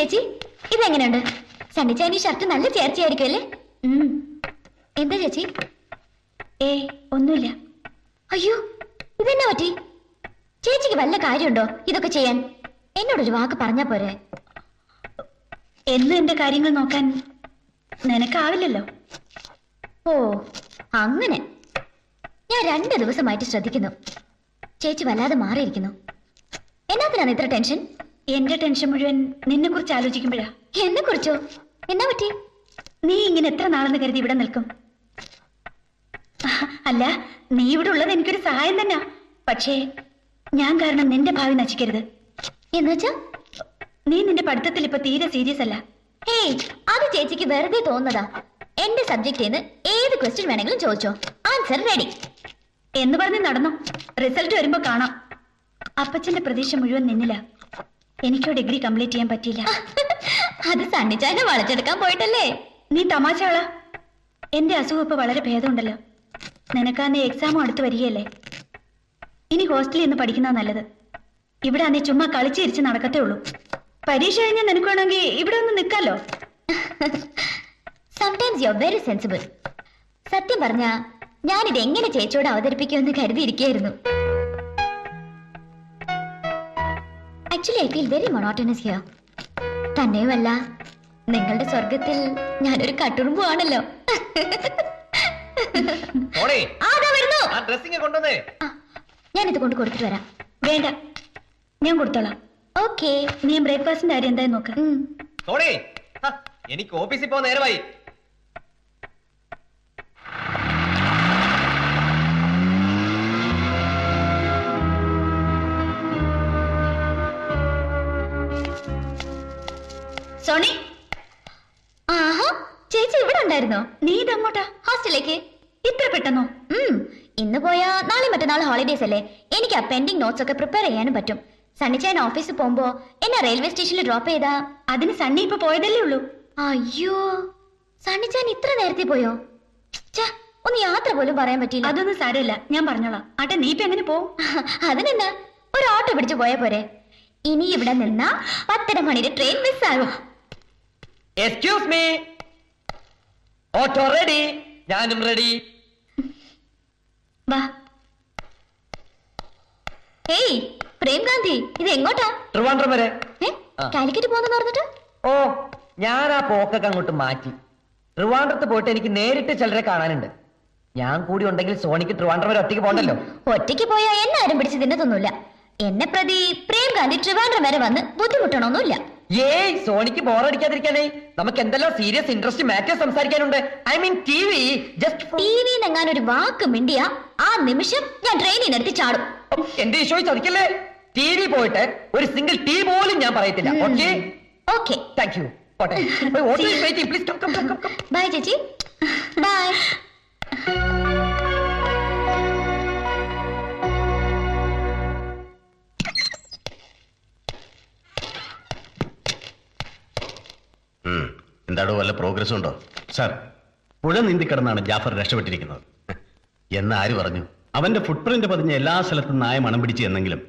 ചേച്ചി ഇതെങ്ങനെയുണ്ട്? സണ്ണിച്ചാൻ ഈ ഷർട്ട് നല്ല ചേർച്ചയായിരിക്കും അല്ലേ? എന്താ ചേച്ചി? ഒന്നുമില്ല. അയ്യോ ഇതെന്നാ പറ്റി? ചേച്ചിക്ക് വല്ല കാര്യമുണ്ടോ ഇതൊക്കെ ചെയ്യാൻ? എന്നോടൊരു വാക്ക് പറഞ്ഞാ പോരെ? എന്നും എന്റെ കാര്യങ്ങൾ നോക്കാൻ നിനക്കാവില്ലല്ലോ. ഓ അങ്ങനെ. ഞാൻ 2 ദിവസമായിട്ട് ശ്രദ്ധിക്കുന്നു. ചേച്ചി വല്ലാതെ മാറിയിരിക്കുന്നു. എന്നാത്തിനാണ് ഇത്ര ടെൻഷൻ? എന്റെ ടെൻഷൻ മുഴുവൻ നിന്നെ കുറിച്ച് ആലോചിക്കുമ്പോഴാ. എന്നെ കുറിച്ചോ? എന്നാ പറ്റി? നീ ഇങ്ങനെ എത്ര നാളെന്ന് കരുതി ഇവിടെ നിൽക്കും? അല്ല, നീ ഇവിടെ ഉള്ളത് എനിക്കൊരു സഹായം തന്നെ. പക്ഷേ ഞാൻ കാരണം നിന്റെ ഭാവി നശിക്കരുത്. എന്നുവെച്ചാ? നീ നിന്റെ പഠിത്തത്തിൽ ഇപ്പൊ തീരെ സീരിയസ് അല്ല. ഹേയ്, അത് ചേച്ചിക്ക് വെറുതെ തോന്നുന്നതാ. എന്റെ സബ്ജക്റ്റിന്ന് ഏത് ക്വസ്റ്റ്യൻ വേണമെങ്കിലും ചോദിച്ചോ, ആൻസർ റെഡി എന്ന് പറഞ്ഞ് നടന്നു. റിസൾട്ട് വരുമ്പോ കാണാം. അപ്പച്ചന്റെ പ്രതീക്ഷ മുഴുവൻ നിന്നില്ല. എനിക്കോ ഡിഗ്രി കംപ്ലീറ്റ് ചെയ്യാൻ പറ്റിയില്ല. അത് സണ്ണിച്ചാനെ വളച്ചെടുക്കാൻ പോയിട്ടല്ലേ? നീ തമാശകളാ. എന്റെ അസുഖം ഇപ്പൊ വളരെ ഭേദമുണ്ടല്ലോ. നിനക്കാന്ന് എക്സാമും അടുത്ത് വരികയല്ലേ. ഇനി ഹോസ്റ്റലിൽ നിന്ന് പഠിക്കുന്ന നല്ലത്. ഇവിടെ അന്നേ ചുമ്മാ കളിച്ചിരിച്ച് നടക്കത്തേ ഉള്ളൂ. പരീക്ഷ കഴിഞ്ഞാൽ നിനക്ക് വേണമെങ്കിൽ ഇവിടെ ഒന്ന് നിൽക്കാലോ. Sometimes you are very sensible. സത്യം പറഞ്ഞാ ഞാനിത് എങ്ങനെ ചേച്ചിയോട് അവതരിപ്പിക്കുമെന്ന് കരുതിയിരിക്കുകയായിരുന്നു. Actually I feel very monotonous here. തന്നെയുമല്ല, നിങ്ങളുടെ സ്വർഗത്തിൽ ഞാനൊരു കട്ടുറുമ്പു ആണല്ലോ. ഞാനിത് കൊണ്ട് കൊടുത്തിട്ട് വരാം. വേണ്ട, ഞാൻ കൊടുത്തോളാം. ഓക്കെ. നീ ബ്രേക്ക്ഫാസ്റ്റിന്റെ കാര്യം എന്തായാലും നോക്ക്. എനിക്ക് ഓഫീസിൽ പോ നേരമായി. സോണി, ആഹാ, ചേച്ചി ഇവിടെ ഉണ്ടായിരുന്നോ? നീ ഇതങ്ങോട്ടാ? ഹോസ്റ്റലിലേക്ക്. ഇത്ര പെട്ടെന്നോ? ഇന്ന് പോയാ നാളെ മറ്റന്നാൾ ഹോളിഡേസ് അല്ലേ. എനിക്ക് ആ പെൻഡിങ് നോട്ട്സ് ഒക്കെ പ്രിപ്പയർ ചെയ്യാനും പറ്റും. സണ്ണിച്ചാൻ ഓഫീസിൽ പോകുമ്പോ എന്നെ റെയിൽവേ സ്റ്റേഷനിൽ ഡ്രോപ്പ് ചെയ്താ. അതിന് സണ്ണി ഇപ്പൊ പോയതല്ലേ ഉള്ളൂ. അയ്യോ, സണ്ണിച്ചാൻ ഇത്ര നേരത്തെ പോയോ? ഒന്ന് യാത്ര പോലും പറയാൻ പറ്റില്ല. അതൊന്നും സാരമില്ല, ഞാൻ പറഞ്ഞോളാം. ആട്ടെ, നീ ഇപ്പൊ എങ്ങനെ പോവും? അതിനെന്നാ, ഒരു ഓട്ടോ പിടിച്ചു പോയാ പോരെ. ഇനി ഇവിടെ നിന്നാ 10:30 മണിയുടെ ട്രെയിൻ മിസ്സാകും. Excuse me, auto ready? ഞാനും റെഡി. വാ. ഹേയ് പ്രേംകാന്തി, ഇത് എങ്ങോട്ടാ? ട്രിവാൻഡ്രം വരെ. കാലിക്കറ്റ് പോകുന്നെന്ന് പറഞ്ഞിട്ട്? ഓ, ഞാൻ ആ പോക്കൊക്കെ അങ്ങോട്ട് മാറ്റി. ട്രിവാൻഡ്രത്ത് പോയിട്ട് എനിക്ക് നേരിട്ട് ചിലരെ കാണാനുണ്ട്. ഞാൻ കൂടി ഉണ്ടെങ്കിൽ സോണിക്ക് ട്രിവാൻഡ്രം വരെ ഒറ്റയ്ക്ക് പോകണ്ടല്ലോ. ഒറ്റയ്ക്ക് പോയാ എന്നാരും പിടിച്ച് തിന്നതൊന്നുമില്ല. എന്നെ പ്രതി പ്രേംകാന്തി ട്രിവാൻഡ്രം വരെ വന്ന് ബുദ്ധിമുട്ടണമൊന്നുമില്ല. ഏയ്, സോണിക്ക് ബോറടിക്കാതിരിക്കാനേ നമുക്ക് എന്തെല്ലാം സീരിയസ് ഇൻട്രസ്റ്റ് മാറ്റേഴ്സ് സംസാരിക്കാനുണ്ട്. I mean TV. Just TV എങ്ങാനൊരു വാക്ക് മിണ്ടിയ ആ നിമിഷം ഞാൻ ട്രെയിനിൽ നിർത്തി ചാടും. എന്റെ ഈശോയെ ചതിക്കല്ലേ. ടിവി പോയിട്ട് ഒരു സിംഗിൾ ടീ പോലും ഞാൻ പറയത്തില്ല. Okay okay, thank you. Bye ചേച്ചി. ബൈ. എന്താടോ, വല്ല പ്രോഗ്രസ് ഉണ്ടോ? സാർ, പുഴ നീന്തിക്കിടന്നാണ് ജാഫർ രക്ഷപ്പെട്ടിരിക്കുന്നത് എന്ന് ആര് പറഞ്ഞു? അവന്റെ ഫുട്പ്രിന്റ് പതിഞ്ഞ എല്ലാ സ്ഥലത്തും നായ മണം പിടിച്ച് എന്നെങ്കിലും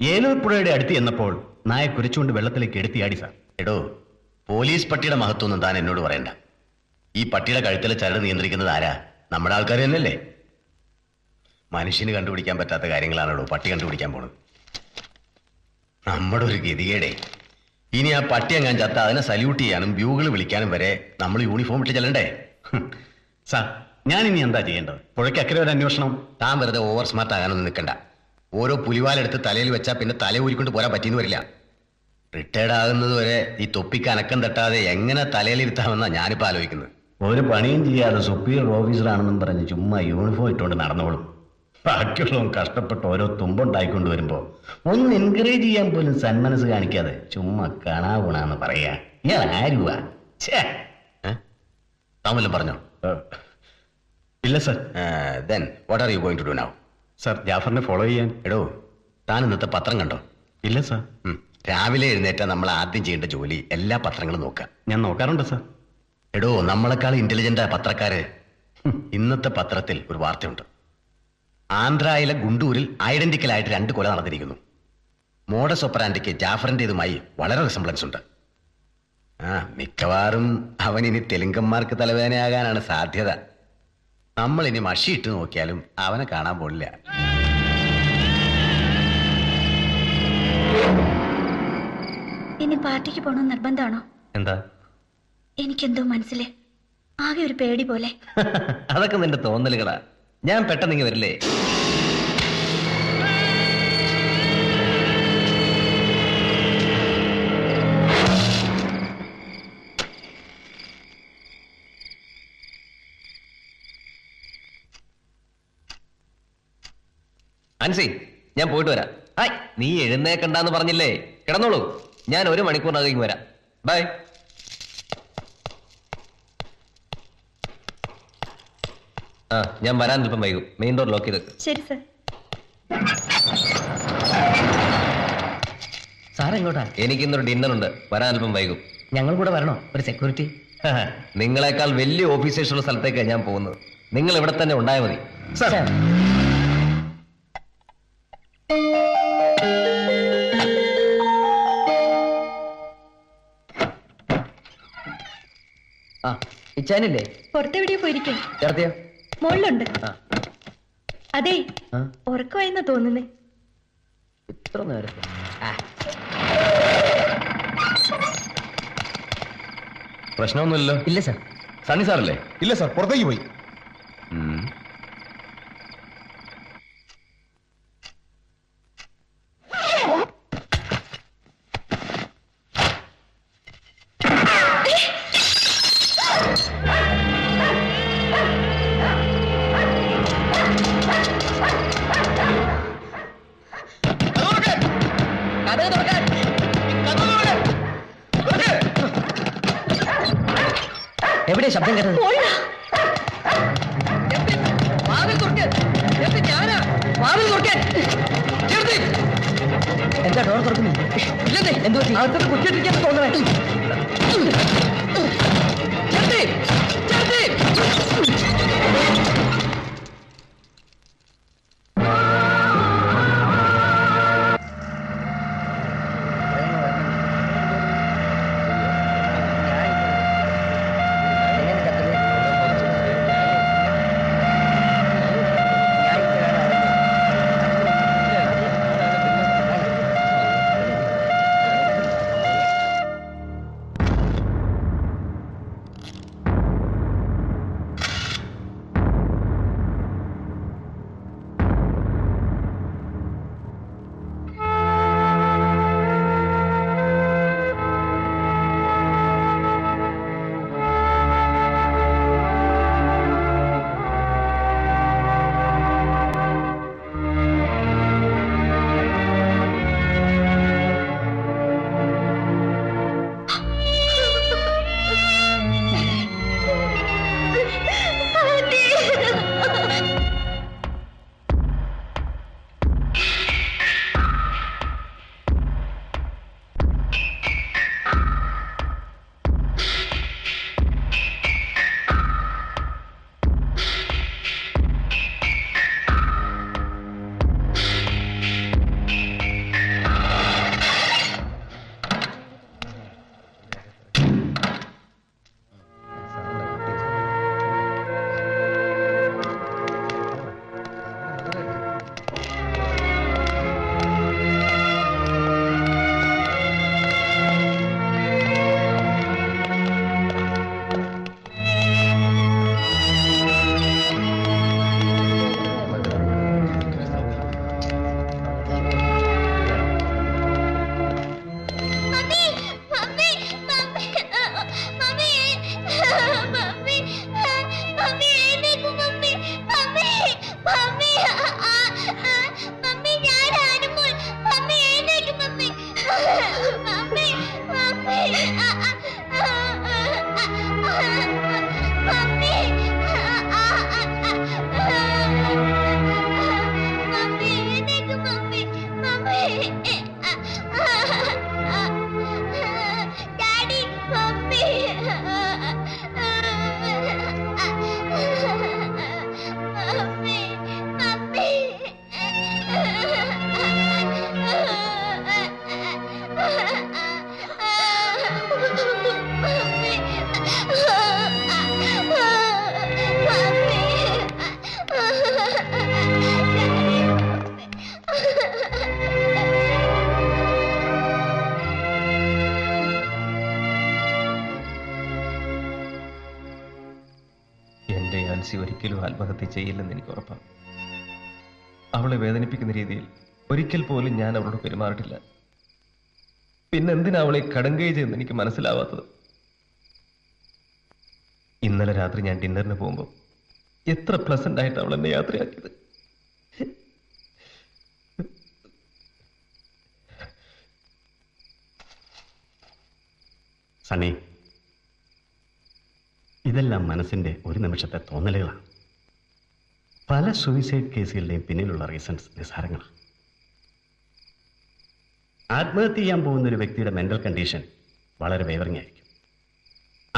ഏലൂർ പുഴയുടെ അടുത്ത് എന്നപ്പോൾ നായ കുരച്ചുകൊണ്ട് വെള്ളത്തിലേക്ക് എടുത്തിയാടി സാർ. എടോ, പോലീസ് പട്ടിയുടെ മഹത്വമൊന്നും താൻ എന്നോട് പറയണ്ട. ഈ പട്ടിയുടെ കഴുത്തിലെ ചരട് നിയന്ത്രിക്കുന്നത് ആരാ? നമ്മുടെ ആൾക്കാർ തന്നെയല്ലേ. മനുഷ്യന് കണ്ടുപിടിക്കാൻ പറ്റാത്ത കാര്യങ്ങളാണല്ലോ പട്ടി കണ്ടുപിടിക്കാൻ പോണത്. നമ്മുടെ ഒരു ഗതികേടേ. ഇനി ആ പട്ടി അങ്ങാൻ ചത്ത അതിനെ സല്യൂട്ട് ചെയ്യാനും ബ്യൂകൾ വിളിക്കാനും വരെ നമ്മൾ യൂണിഫോം ഇട്ട് ചെല്ലണ്ടേ? സാർ, ഞാൻ ഇനി എന്താ ചെയ്യേണ്ടത്? പുഴയ്ക്ക് അക്കരെ ഒരു അന്വേഷണം. താൻ വെറുതെ ഓവർ സ്മാർട്ട് ആകാനൊന്നും നിൽക്കണ്ട. ഓരോ പുലിവാലെടുത്ത് തലയിൽ വെച്ചാൽ പിന്നെ തല ഊരിക്കൊണ്ട് പോരാൻ പറ്റിയെന്ന് വരില്ല. റിട്ടയർഡ് ആകുന്നത് വരെ ഈ തൊപ്പിക്ക് അനക്കം തട്ടാതെ എങ്ങനെ തലയിലിരുത്താമെന്നാണ് ഞാനിപ്പോൾ ആലോചിക്കുന്നത്. ഒരു പണിയും ചെയ്യാതെ സുപ്പീരിയർ ഓഫീസറാണെന്നും പറഞ്ഞ് ചുമ്മാ യൂണിഫോം ഇട്ടുകൊണ്ട് നടന്നോളും. ബാക്കിയുള്ളവൻ കഷ്ടപ്പെട്ട് ഓരോ തുമ്പുണ്ടായിക്കൊണ്ട് വരുമ്പോ ഒന്ന് എൻകറേജ് ചെയ്യാൻ പോലും സന്മനസ് കാണിക്കാതെ ചുമ്മാ കാണാവൂണാന്ന് പറയാ. ഇയാൾ ആരുവാ? താമല്ലോ പറഞ്ഞോ? ഇല്ല sir. Then what are you going to do now? Sir, ജാഫറിനെ ഫോളോ ചെയ്യാൻ. എടോ, താൻ ഇന്നത്തെ പത്രം കണ്ടോ? ഇല്ല സർ. രാവിലെ എഴുന്നേറ്റ നമ്മൾ ആദ്യം ചെയ്യേണ്ട ജോലി എല്ലാ പത്രങ്ങളും നോക്കുക. ഞാൻ നോക്കാറുണ്ട് സർ. എടോ, നമ്മളെക്കാൾ ഇന്റലിജന്റ് പത്രക്കാര്. ഇന്നത്തെ പത്രത്തിൽ ഒരു വാർത്തയുണ്ട്. ആന്ധ്രയിലെ ഗുണ്ടൂരിൽ ഐഡന്റിക്കലായിട്ട് 2 കൊല നടന്നിരിക്കുന്നു. മോഡസ് ഓപ്പറാൻഡിക്ക് ജാഫറിന്റേതുമായി വളരെ റിസംബ്ലൻസ് ഉണ്ട്. ആ മിക്കവാറും അവൻ ഇനി തെലുങ്കന്മാർക്ക് തലവേദനയാകാനാണ് സാധ്യത. നമ്മൾ ഇനി മഷിയിട്ട് നോക്കിയാലും അവനെ കാണാൻ പോലില്ല. ഇനി പാർട്ടിക്ക് പോകണമെന്ന് നിർബന്ധമാണോ? എന്താ? എനിക്കെന്തോ മനസ്സിലെ ആകെ ഒരു പേടി പോലെ. അതൊക്കെ നിന്റെ തോന്നലുകളാ. ഞാൻ പെട്ടെന്ന് ഇങ്ങ് വരില്ലേ? അൻസി, ഞാൻ പോയിട്ട് വരാം. ഹായ്, നീ എഴുന്നേക്കണ്ടെന്ന് പറഞ്ഞില്ലേ? കിടന്നോളൂ, ഞാൻ 1 മണിക്കൂറിനകം ഇങ്ങ് വരാം. ബൈ. ആ, ഞാൻ വരാൻ അല്പം വൈകും. മെയിൻ ഡോർ ലോക്ക് ചെയ്തേക്ക്. ശരി സർ. സാർ എങ്ങോട്ടാ? എനിക്ക് ഇന്നൊരു ഡിന്നർ ഉണ്ട്, വരാൻ അല്പം വൈകും. ഞങ്ങൾ കൂടെ വരണോ? ഒരു സെക്യൂരിറ്റി? നിങ്ങളെക്കാൾ വലിയ ഓഫീസേഴ്സ് ഉള്ള സ്ഥലത്തേക്കാണ് ഞാൻ പോകുന്നത്. നിങ്ങൾ ഇവിടെ തന്നെ ഉണ്ടായാൽ മതി. ആ, ഇച്ചാനില്ലേ? പുറത്തെവിടെയോ പോയിരിക്കും. ചേർത്തിയോ? മുകളിലുണ്ട്. ആ. അതെ, ആ, ഉറക്കമായെന്നാ തോന്നുന്നേ. ഇത്ര നേരത്തെ? ആ, പ്രശ്നമൊന്നുമില്ലല്ലോ? ഇല്ല സാർ. സണ്ണി സാറല്ലേ? ഇല്ല സാർ, പുറത്തേക്ക് പോയി. ഉം. കതക് തുറക്കാൻ. എവിടെയാ ശബ്ദം കേട്ടത്? എന്താ ഡോർ തുറക്കുന്നു? എന്തോ അകത്തോട്ട് കുറ്റിട്ടിരിക്കാൻ തോന്നണേ. ആൻസി ഒരിക്കലും ആത്മഹത്യ ചെയ്യില്ലെന്ന് എനിക്ക് ഉറപ്പാണ്. അവളെ വേദനിപ്പിക്കുന്ന രീതിയിൽ ഒരിക്കൽ പോലും ഞാൻ അവളോട് പെരുമാറിയിട്ടില്ല. പിന്നെന്തിനാ അവളെ കടങ്കൈ ചെയ്തെന്ന് എനിക്ക് മനസ്സിലാവാത്തത്. ഇന്നലെ രാത്രി ഞാൻ ഡിന്നറിന് പോകുമ്പോൾ എത്ര പ്ലസന്റ് ആയിട്ട് അവൾ എന്നെ യാത്രയാക്കിയത്. സണ്ണി, ഇതെല്ലാം മനസ്സിന്റെ ഒരു നിമിഷത്തെ തോന്നലുകളാണ്. പല സൂയിസൈഡ് കേസുകളുടെയും പിന്നിലുള്ള റീസൺസ് നിസ്സാരങ്ങളാണ്. ആത്മഹത്യ ചെയ്യാൻ പോകുന്ന ഒരു വ്യക്തിയുടെ മെന്റൽ കണ്ടീഷൻ വളരെ വേവറിംഗ് ആയിരിക്കും.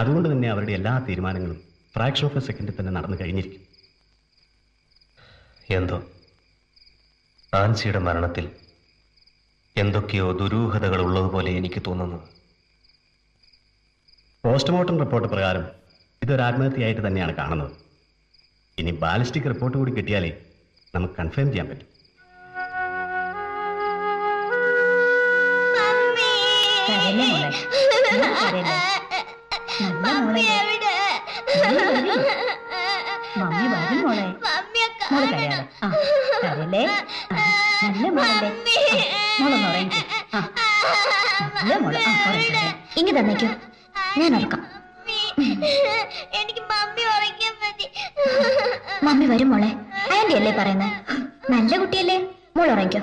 അതുകൊണ്ട് തന്നെ അവരുടെ എല്ലാ തീരുമാനങ്ങളും ഫ്രാക്ഷൻ ഓഫ് എ സെക്കൻഡിൽ തന്നെ നടന്നു കഴിഞ്ഞിരിക്കും. എന്തോ ആൻസിയുടെ മരണത്തിൽ എന്തൊക്കെയോ ദുരൂഹതകൾ ഉള്ളതുപോലെ എനിക്ക് തോന്നുന്നു. പോസ്റ്റ്മോർട്ടം റിപ്പോർട്ട് പ്രകാരം ഇതൊരു ആത്മഹത്യയായിട്ട് തന്നെയാണ് കാണുന്നത്. ഇനി ബാലിസ്റ്റിക് റിപ്പോർട്ട് കൂടി കിട്ടിയാലേ നമുക്ക് കൺഫേം ചെയ്യാൻ പറ്റും. കരയല്ലേ മോളെ? മോള് കരയല്ലേ? നല്ല മോളല്ലേ? മമ്മി വരും മോളെ. മോള് കരയാതെ. ആ, കരയല്ലേ? ആ, നല്ല മോളല്ലേ? മോളൊന്ന് ഉറങ്ങിക്കോ. ആ, നല്ല മോള്. ആ, ഉറങ്ങിക്കോ. ഇങ്ങ് തന്നേക്കോ, ഞാൻ ഉറക്കാം. എനിക്ക് മമ്മി ഉറങ്ങിയാൽ മതി. മമ്മി വരും മോളെ. ആന്റി അല്ലേ പറയുന്നത്? നല്ല കുട്ടിയല്ലേ, മോൾ ഉറങ്ങിക്കോ.